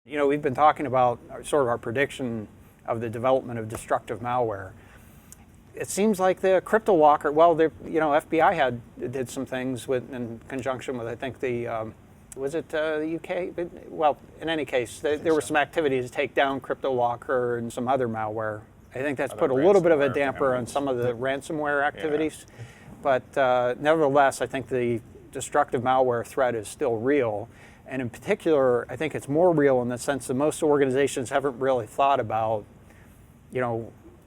You know, we've been talking about sort of our prediction of the development of destructive malware. It seems like the CryptoLocker, well, FBI did some things in conjunction with, I think, was it the UK? Well, in any case, there were some activity to take down CryptoLocker and some other malware. I think that's put a little bit of a damper on some of the ransomware activities. Yeah. But nevertheless, I think the destructive malware threat is still real. And in particular, I think it's more real in the sense that most organizations haven't really thought about,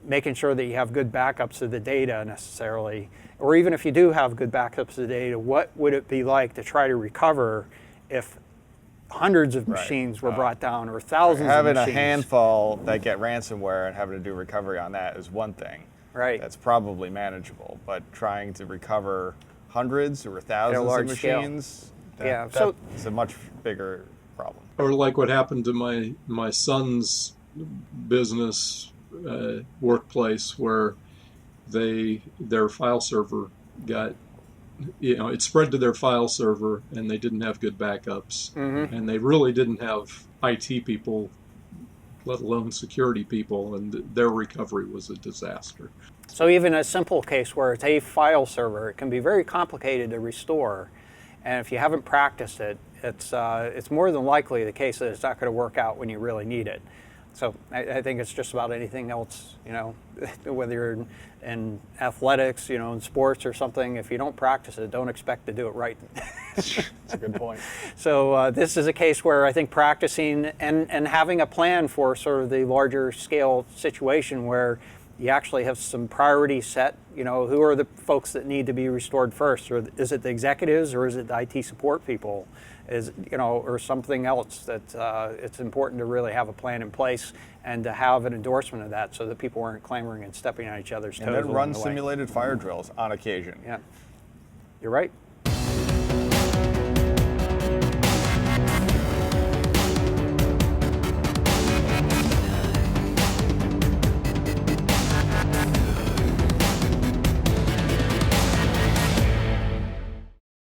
making sure that you have good backups of the data necessarily. Or even if you do have good backups of the data, what would it be like to try to recover if hundreds of machines were brought down or thousands of machines? Having a handful that get ransomware and having to do recovery on that is one thing. Right. That's probably manageable. But trying to recover hundreds or thousands of machines, that's a much bigger problem. Or like what happened to my son's business workplace, where their file server got, it spread to their file server, and they didn't have good backups, and they really didn't have IT people, let alone security people, and their recovery was a disaster. So even a simple case where it's a file server, it can be very complicated to restore, and if you haven't practiced it, it's more than likely the case that it's not going to work out when you really need it. So I think it's just about anything else, whether you're in athletics, in sports or something. If you don't practice it, don't expect to do it right. That's a good point. So this is a case where I think practicing and having a plan for sort of the larger scale situation where you actually have some priorities set. Who are the folks that need to be restored first? Or is it the executives, or is it the IT support people? Or something else that it's important to really have a plan in place and to have an endorsement of that so that people aren't clamoring and stepping on each other's toes. And then run simulated fire drills on occasion. Yeah, you're right.